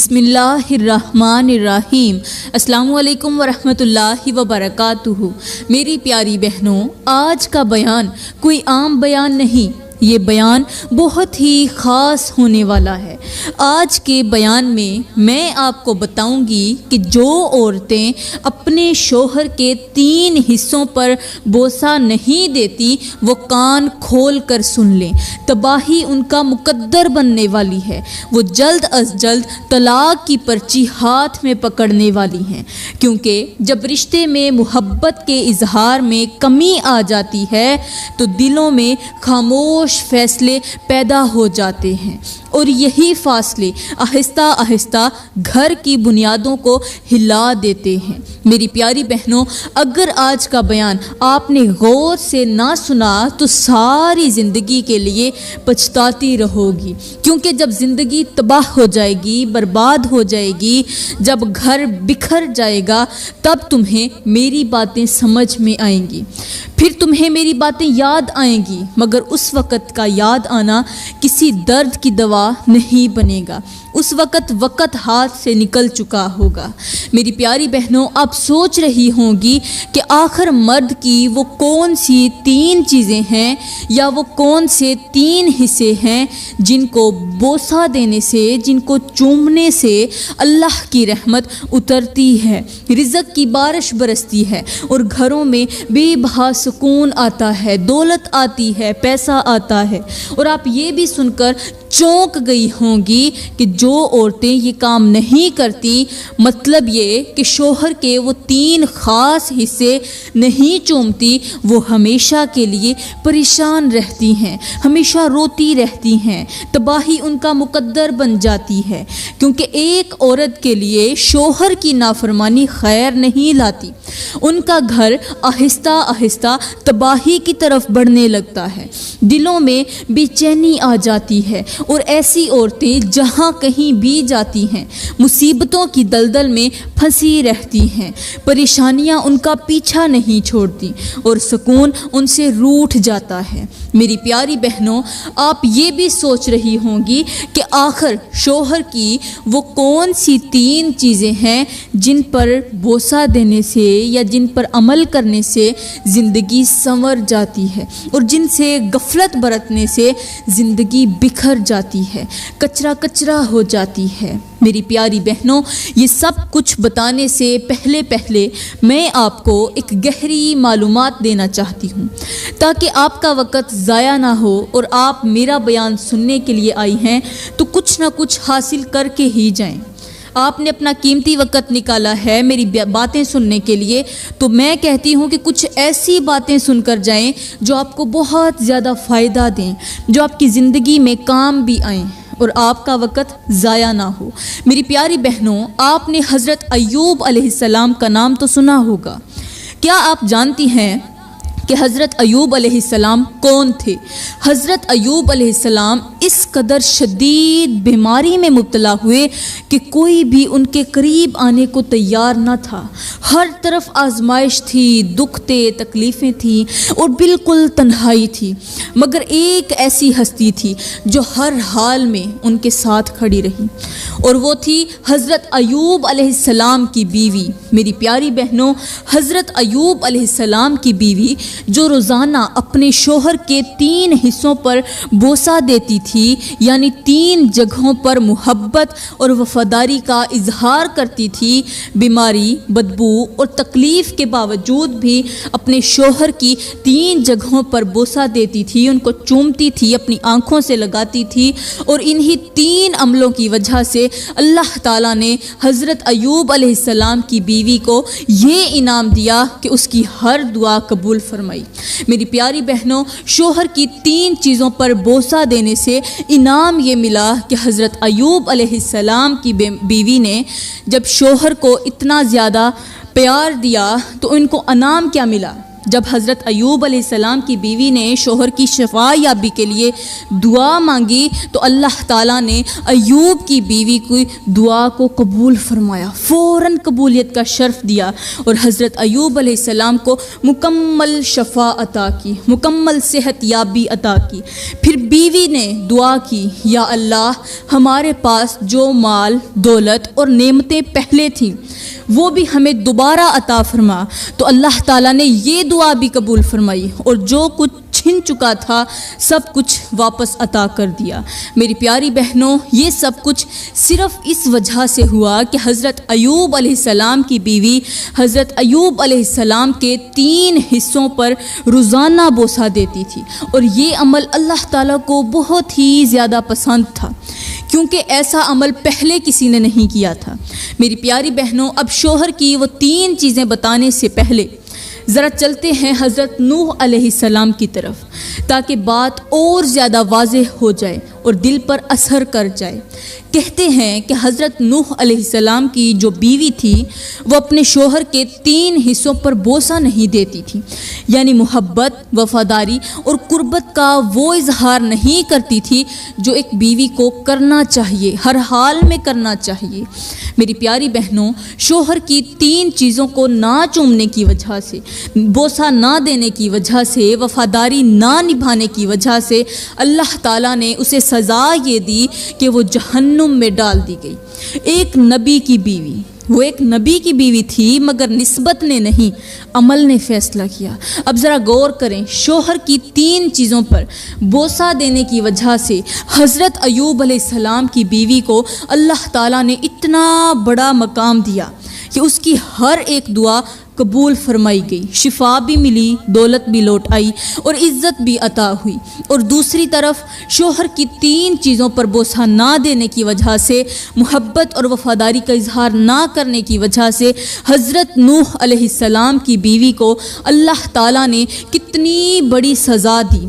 بسم اللہ الرحمن الرحیم۔ السلام علیکم ورحمۃ اللہ وبرکاتہ۔ میری پیاری بہنوں، آج کا بیان کوئی عام بیان نہیں، یہ بیان بہت ہی خاص ہونے والا ہے۔ آج کے بیان میں آپ کو بتاؤں گی کہ جو عورتیں اپنے شوہر کے 3 حصوں پر بوسہ نہیں دیتی وہ کان کھول کر سن لیں، تباہی ان کا مقدر بننے والی ہے۔ وہ جلد از جلد طلاق کی پرچی ہاتھ میں پکڑنے والی ہیں، کیونکہ جب رشتے میں محبت کے اظہار میں کمی آ جاتی ہے تو دلوں میں خاموش فیصلے پیدا ہو جاتے ہیں، اور یہی فاصلے آہستہ آہستہ گھر کی بنیادوں کو ہلا دیتے ہیں۔ میری پیاری بہنوں، اگر آج کا بیان آپ نے غور سے نہ سنا تو ساری زندگی کے لیے پچھتاتی رہو گی، کیونکہ جب زندگی تباہ ہو جائے گی، برباد ہو جائے گی، جب گھر بکھر جائے گا، تب تمہیں میری باتیں سمجھ میں آئیں گی، پھر تمہیں میری باتیں یاد آئیں گی، مگر اس وقت کا یاد آنا کسی درد کی دوا نہیں بنے گا، اس وقت ہاتھ سے نکل چکا ہوگا۔ میری پیاری بہنوں، آپ سوچ رہی ہوں گی کہ آخر مرد کی وہ کون سی 3 چیزیں ہیں یا وہ کون سے 3 حصے ہیں جن کو بوسہ دینے سے، جن کو چومنے سے اللہ کی رحمت اترتی ہے، رزق کی بارش برستی ہے اور گھروں میں بے بہا سکون آتا ہے، دولت آتی ہے، پیسہ آتا ہے۔ اور آپ یہ بھی سن کر چونک گئی ہوں گی کہ جو عورتیں یہ کام نہیں کرتی، مطلب یہ کہ شوہر کے وہ 3 خاص حصے نہیں چومتی، وہ ہمیشہ کے لیے پریشان رہتی ہیں، ہمیشہ روتی رہتی ہیں، تباہی ان کا مقدر بن جاتی ہے، کیونکہ ایک عورت کے لیے شوہر کی نافرمانی خیر نہیں لاتی، ان کا گھر آہستہ آہستہ تباہی کی طرف بڑھنے لگتا ہے، دلوں میں بے چینی آ جاتی ہے، اور ایسی عورتیں جہاں کہیں بھی جاتی ہیں مصیبتوں کی دلدل میں پھنسی رہتی ہیں، پریشانیاں ان کا پیچھا نہیں چھوڑتی اور سکون ان سے روٹھ جاتا ہے۔ میری پیاری بہنوں، آپ یہ بھی سوچ رہی ہوں گی کہ آخر شوہر کی وہ کون سی 3 چیزیں ہیں جن پر بوسہ دینے سے یا جن پر عمل کرنے سے زندگی سنور جاتی ہے اور جن سے غفلت برتنے سے زندگی بکھر جاتی ہے، کچرا کچرا ہو جاتی ہے۔ میری پیاری بہنوں، یہ سب کچھ بتانے سے پہلے میں آپ کو ایک گہری معلومات دینا چاہتی ہوں تاکہ آپ کا وقت ضائع نہ ہو اور آپ میرا بیان سننے کے لیے آئی ہیں تو کچھ نہ کچھ حاصل کر کے ہی جائیں۔ آپ نے اپنا قیمتی وقت نکالا ہے میری باتیں سننے کے لیے، تو میں کہتی ہوں کہ کچھ ایسی باتیں سن کر جائیں جو آپ کو بہت زیادہ فائدہ دیں، جو آپ کی زندگی میں کام بھی آئیں اور آپ کا وقت ضائع نہ ہو۔ میری پیاری بہنوں، آپ نے حضرت ایوب علیہ السلام کا نام تو سنا ہوگا۔ کیا آپ جانتی ہیں کہ حضرت ایوب علیہ السلام کون تھے؟ حضرت ایوب علیہ السلام اس قدر شدید بیماری میں مبتلا ہوئے کہ کوئی بھی ان کے قریب آنے کو تیار نہ تھا، ہر طرف آزمائش تھی، دکھ تھے، تکلیفیں تھیں اور بالکل تنہائی تھی، مگر ایک ایسی ہستی تھی جو ہر حال میں ان کے ساتھ کھڑی رہی، اور وہ تھی حضرت ایوب علیہ السلام کی بیوی۔ میری پیاری بہنوں، حضرت ایوب علیہ السلام کی بیوی جو روزانہ اپنے شوہر کے 3 حصوں پر بوسہ دیتی تھی، یعنی 3 جگہوں پر محبت اور وفاداری کا اظہار کرتی تھی، بیماری، بدبو اور تکلیف کے باوجود بھی اپنے شوہر کی 3 جگہوں پر بوسہ دیتی تھی، ان کو چومتی تھی، اپنی آنکھوں سے لگاتی تھی، اور انہی 3 عملوں کی وجہ سے اللہ تعالیٰ نے حضرت ایوب علیہ السلام کی بیوی کو یہ انعام دیا کہ اس کی ہر دعا قبول فرمائی۔ میری پیاری بہنوں، شوہر کی 3 چیزوں پر بوسہ دینے سے انعام یہ ملا کہ حضرت ایوب علیہ السلام کی بیوی نے جب شوہر کو اتنا زیادہ پیار دیا تو ان کو انعام کیا ملا؟ جب حضرت ایوب علیہ السلام کی بیوی نے شوہر کی شفا یابی کے لیے دعا مانگی تو اللہ تعالیٰ نے ایوب کی بیوی کی دعا کو قبول فرمایا، فوراً قبولیت کا شرف دیا اور حضرت ایوب علیہ السلام کو مکمل شفا عطا کی، مکمل صحت یابی عطا کی۔ پھر بیوی نے دعا کی، یا اللہ ہمارے پاس جو مال دولت اور نعمتیں پہلے تھیں وہ بھی ہمیں دوبارہ عطا فرما۔ تو اللہ تعالیٰ نے یہ دعا بھی قبول فرمائی اور جو کچھ چھن چکا تھا سب کچھ واپس عطا کر دیا۔ میری پیاری بہنوں، یہ سب کچھ صرف اس وجہ سے ہوا کہ حضرت ایوب علیہ السلام کی بیوی حضرت ایوب علیہ السلام کے 3 حصوں پر روزانہ بوسہ دیتی تھی، اور یہ عمل اللہ تعالیٰ کو بہت ہی زیادہ پسند تھا، کیونکہ ایسا عمل پہلے کسی نے نہیں کیا تھا۔ میری پیاری بہنوں، اب شوہر کی وہ 3 چیزیں بتانے سے پہلے ذرا چلتے ہیں حضرت نوح علیہ السلام کی طرف، تاکہ بات اور زیادہ واضح ہو جائے اور دل پر اثر کر جائے۔ کہتے ہیں کہ حضرت نوح علیہ السلام کی جو بیوی تھی وہ اپنے شوہر کے 3 حصوں پر بوسہ نہیں دیتی تھی، یعنی محبت، وفاداری اور قربت کا وہ اظہار نہیں کرتی تھی جو ایک بیوی کو کرنا چاہیے، ہر حال میں کرنا چاہیے۔ میری پیاری بہنوں، شوہر کی 3 چیزوں کو نہ چومنے کی وجہ سے، بوسہ نہ دینے کی وجہ سے، وفاداری نہ نبھانے کی وجہ سے اللہ تعالیٰ نے اسے سزا یہ دی کہ وہ جہنم میں ڈال دی گئی۔ ایک نبی کی بیوی، وہ ایک نبی کی بیوی تھی، مگر نسبت نے نہیں، عمل نے فیصلہ کیا۔ اب ذرا غور کریں، شوہر کی 3 چیزوں پر بوسہ دینے کی وجہ سے حضرت ایوب علیہ السلام کی بیوی کو اللہ تعالیٰ نے اتنا بڑا مقام دیا کہ اس کی ہر ایک دعا قبول فرمائی گئی، شفا بھی ملی، دولت بھی لوٹ آئی اور عزت بھی عطا ہوئی۔ اور دوسری طرف شوہر کی 3 چیزوں پر بوسہ نہ دینے کی وجہ سے، محبت اور وفاداری کا اظہار نہ کرنے کی وجہ سے حضرت نوح علیہ السلام کی بیوی کو اللہ تعالیٰ نے کتنی بڑی سزا دی،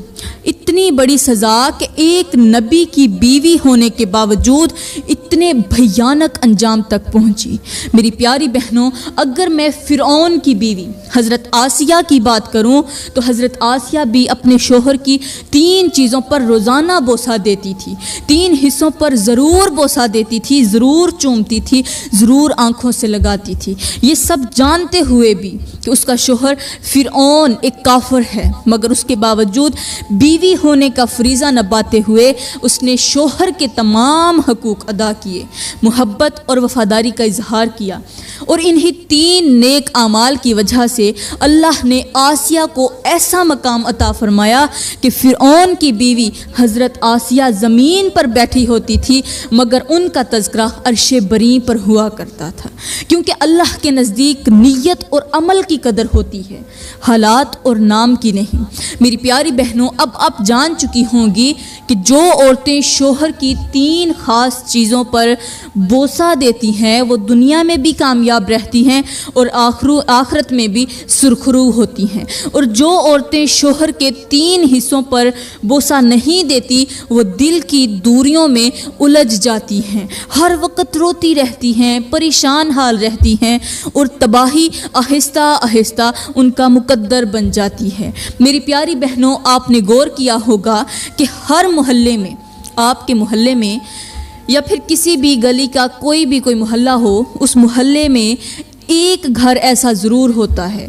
اتنی بڑی سزا کہ ایک نبی کی بیوی ہونے کے باوجود اتنے بھیانک انجام تک پہنچی۔ میری پیاری بہنوں، اگر میں فرعون کی بیوی حضرت آسیہ کی بات کروں تو حضرت آسیہ بھی اپنے شوہر کی 3 چیزوں پر روزانہ بوسہ دیتی تھی، 3 حصوں پر ضرور بوسہ دیتی تھی، ضرور چومتی تھی، ضرور آنکھوں سے لگاتی تھی، یہ سب جانتے ہوئے بھی کہ اس کا شوہر فرعون ایک کافر ہے، مگر اس کے باوجود بیوی ہونے کا فریضہ نبھاتے ہوئے اس نے شوہر کے تمام حقوق ادا کیے، محبت اور وفاداری کا اظہار کیا، اور انہی 3 نیک اعمال کی وجہ سے اللہ نے آسیہ کو ایسا مقام عطا فرمایا کہ فرعون کی بیوی حضرت آسیہ زمین پر بیٹھی ہوتی تھی، مگر ان کا تذکرہ عرش بری پر ہوا کرتا تھا، کیونکہ اللہ کے نزدیک نیت اور عمل کی قدر ہوتی ہے، حالات اور نام کی نہیں۔ میری پیاری بہنوں، اب آپ جان چکی ہوں گی کہ جو عورتیں شوہر کی 3 خاص چیزوں پر بوسہ دیتی ہیں وہ دنیا میں بھی کامیاب رہتی ہیں اور آخرت میں بھی سرخرو ہوتی ہیں، اور جو عورتیں شوہر کے 3 حصوں پر بوسہ نہیں دیتی وہ دل کی دوریوں میں الجھ جاتی ہیں، ہر وقت روتی رہتی ہیں، پریشان حال رہتی ہیں، اور تباہی آہستہ آہستہ ان کا مقدر بن جاتی ہے۔ میری پیاری بہنوں، آپ نے غور کیا ہوگا کہ ہر محلے میں، آپ کے محلے میں یا پھر کسی بھی گلی کا کوئی محلہ ہو، اس محلے میں ایک گھر ایسا ضرور ہوتا ہے،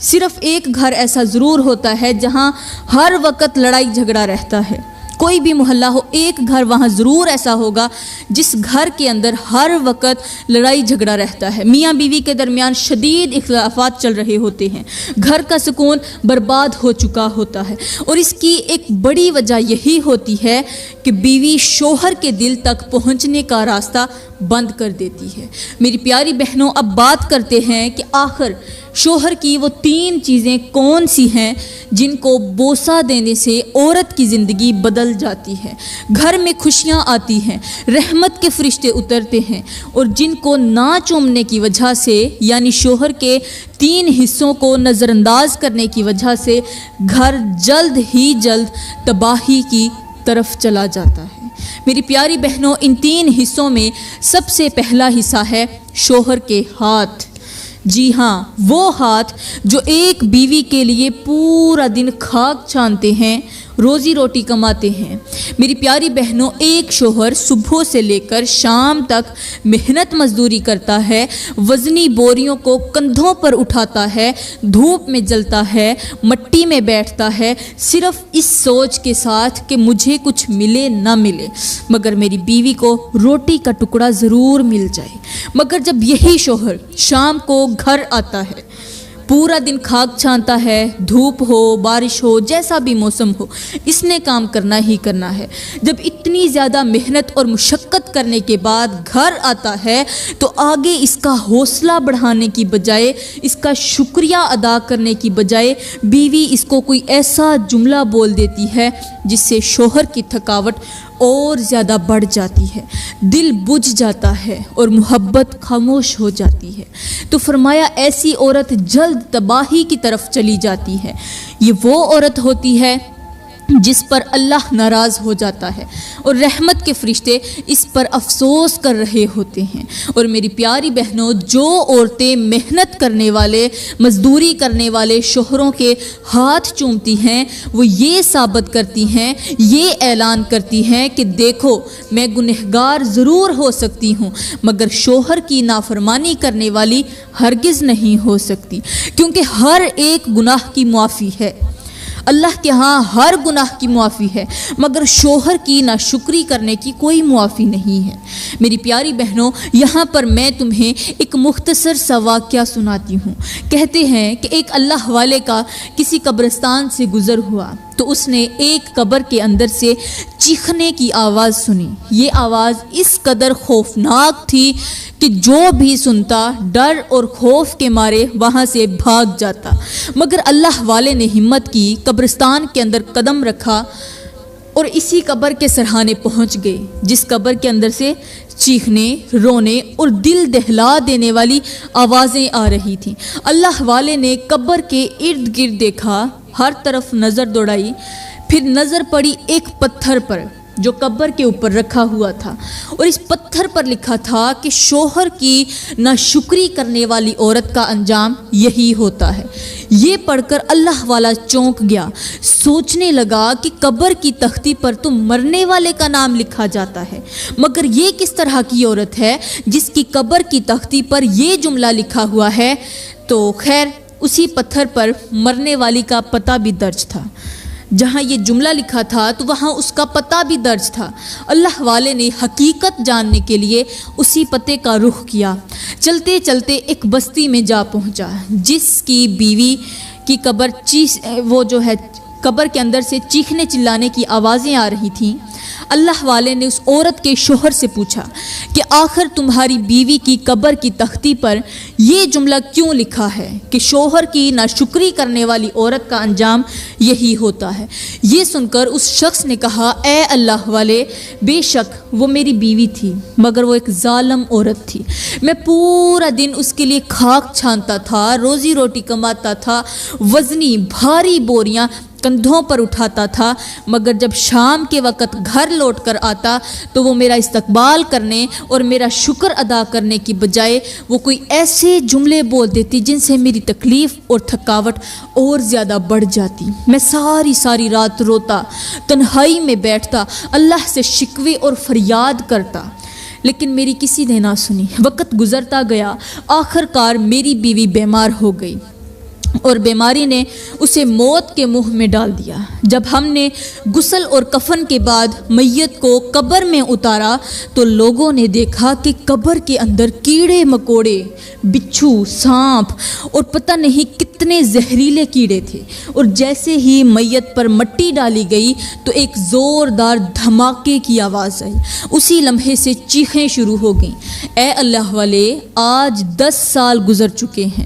صرف ایک گھر ایسا ضرور ہوتا ہے جہاں ہر وقت لڑائی جھگڑا رہتا ہے۔ کوئی بھی محلہ ہو، ایک گھر وہاں ضرور ایسا ہوگا جس گھر کے اندر ہر وقت لڑائی جھگڑا رہتا ہے، میاں بیوی کے درمیان شدید اختلافات چل رہے ہوتے ہیں، گھر کا سکون برباد ہو چکا ہوتا ہے، اور اس کی ایک بڑی وجہ یہی ہوتی ہے کہ بیوی شوہر کے دل تک پہنچنے کا راستہ بند کر دیتی ہے۔ میری پیاری بہنوں، اب بات کرتے ہیں کہ آخر شوہر کی وہ 3 چیزیں کون سی ہیں جن کو بوسہ دینے سے عورت کی زندگی بدل جاتی ہے، گھر میں خوشیاں آتی ہیں، رحمت کے فرشتے اترتے ہیں، اور جن کو نہ چومنے کی وجہ سے، یعنی شوہر کے 3 حصوں کو نظر انداز کرنے کی وجہ سے گھر جلد ہی جلد تباہی کی طرف چلا جاتا ہے۔ میری پیاری بہنوں، ان 3 حصوں میں سب سے پہلا حصہ ہے شوہر کے ہاتھ۔ جی ہاں، وہ ہاتھ جو ایک بیوی کے لیے پورا دن خاک چھانتے ہیں، روزی روٹی کماتے ہیں۔ میری پیاری بہنوں، ایک شوہر صبح سے لے کر شام تک محنت مزدوری کرتا ہے، وزنی بوریوں کو کندھوں پر اٹھاتا ہے، دھوپ میں جلتا ہے، مٹی میں بیٹھتا ہے، صرف اس سوچ کے ساتھ کہ مجھے کچھ ملے نہ ملے مگر میری بیوی کو روٹی کا ٹکڑا ضرور مل جائے۔ مگر جب یہی شوہر شام کو گھر آتا ہے، پورا دن خاک چھانتا ہے، دھوپ ہو بارش ہو جیسا بھی موسم ہو، اس نے کام کرنا ہی کرنا ہے۔ جب اتنی زیادہ محنت اور مشقت کرنے کے بعد گھر آتا ہے تو آگے اس کا حوصلہ بڑھانے کی بجائے، اس کا شکریہ ادا کرنے کی بجائے، بیوی اس کو کوئی ایسا جملہ بول دیتی ہے جس سے شوہر کی تھکاوٹ اور زیادہ بڑھ جاتی ہے، دل بجھ جاتا ہے اور محبت خاموش ہو جاتی ہے۔ تو فرمایا ایسی عورت جلد تباہی کی طرف چلی جاتی ہے۔ یہ وہ عورت ہوتی ہے جس پر اللہ ناراض ہو جاتا ہے اور رحمت کے فرشتے اس پر افسوس کر رہے ہوتے ہیں۔ اور میری پیاری بہنوں، جو عورتیں محنت کرنے والے، مزدوری کرنے والے شوہروں کے ہاتھ چومتی ہیں، وہ یہ ثابت کرتی ہیں، یہ اعلان کرتی ہیں کہ دیکھو، میں گنہگار ضرور ہو سکتی ہوں مگر شوہر کی نافرمانی کرنے والی ہرگز نہیں ہو سکتی، کیونکہ ہر ایک گناہ کی معافی ہے۔ اللہ کے ہاں ہر گناہ کی معافی ہے مگر شوہر کی ناشکری کرنے کی کوئی معافی نہیں ہے۔ میری پیاری بہنوں، یہاں پر میں تمہیں ایک مختصر سا واقعہ سناتی ہوں۔ کہتے ہیں کہ ایک اللہ والے کا کسی قبرستان سے گزر ہوا تو اس نے ایک قبر کے اندر سے چیخنے کی آواز سنی۔ یہ آواز اس قدر خوفناک تھی کہ جو بھی سنتا ڈر اور خوف کے مارے وہاں سے بھاگ جاتا، مگر اللہ والے نے ہمت کی، قبرستان کے اندر قدم رکھا اور اسی قبر کے سرحانے پہنچ گئے جس قبر کے اندر سے چیخنے، رونے اور دل دہلا دینے والی آوازیں آ رہی تھیں۔ اللہ والے نے قبر کے ارد گرد دیکھا، ہر طرف نظر دوڑائی، پھر نظر پڑی ایک پتھر پر جو قبر کے اوپر رکھا ہوا تھا، اور اس پتھر پر لکھا تھا کہ شوہر کی ناشکری کرنے والی عورت کا انجام یہی ہوتا ہے۔ یہ پڑھ کر اللہ والا چونک گیا، سوچنے لگا کہ قبر کی تختی پر تو مرنے والے کا نام لکھا جاتا ہے، مگر یہ کس طرح کی عورت ہے جس کی قبر کی تختی پر یہ جملہ لکھا ہوا ہے؟ تو خیر، اسی پتھر پر مرنے والی کا پتہ بھی درج تھا۔ جہاں یہ جملہ لکھا تھا تو وہاں اس کا پتہ بھی درج تھا۔ اللہ والے نے حقیقت جاننے کے لیے اسی پتے کا رخ کیا۔ چلتے چلتے ایک بستی میں جا پہنچا جس کی بیوی کی قبر کے اندر سے چیخنے چلانے کی آوازیں آ رہی تھیں۔ اللہ والے نے اس عورت کے شوہر سے پوچھا کہ آخر تمہاری بیوی کی قبر کی تختی پر یہ جملہ کیوں لکھا ہے کہ شوہر کی ناشکری کرنے والی عورت کا انجام یہی ہوتا ہے؟ یہ سن کر اس شخص نے کہا، اے اللہ والے، بے شک وہ میری بیوی تھی مگر وہ ایک ظالم عورت تھی۔ میں پورا دن اس کے لیے خاک چھانتا تھا، روزی روٹی کماتا تھا، وزنی بھاری بوریاں کندھوں پر اٹھاتا تھا، مگر جب شام کے وقت گھر لوٹ کر آتا تو وہ میرا استقبال کرنے اور میرا شکر ادا کرنے کی بجائے وہ کوئی ایسے جملے بول دیتی جن سے میری تکلیف اور تھکاوٹ اور زیادہ بڑھ جاتی۔ میں ساری رات روتا، تنہائی میں بیٹھتا، اللہ سے شکوے اور فریاد کرتا، لیکن میری کسی نے نہ سنی۔ وقت گزرتا گیا، آخر کار میری بیوی بیمار ہو گئی اور بیماری نے اسے موت کے منہ میں ڈال دیا۔ جب ہم نے غسل اور کفن کے بعد میت کو قبر میں اتارا تو لوگوں نے دیکھا کہ قبر کے اندر کیڑے مکوڑے، بچھو، سانپ اور پتہ نہیں کتنے زہریلے کیڑے تھے، اور جیسے ہی میت پر مٹی ڈالی گئی تو ایک زوردار دھماکے کی آواز آئی۔ اسی لمحے سے چیخیں شروع ہو گئیں۔ اے اللہ والے، آج 10 سال گزر چکے ہیں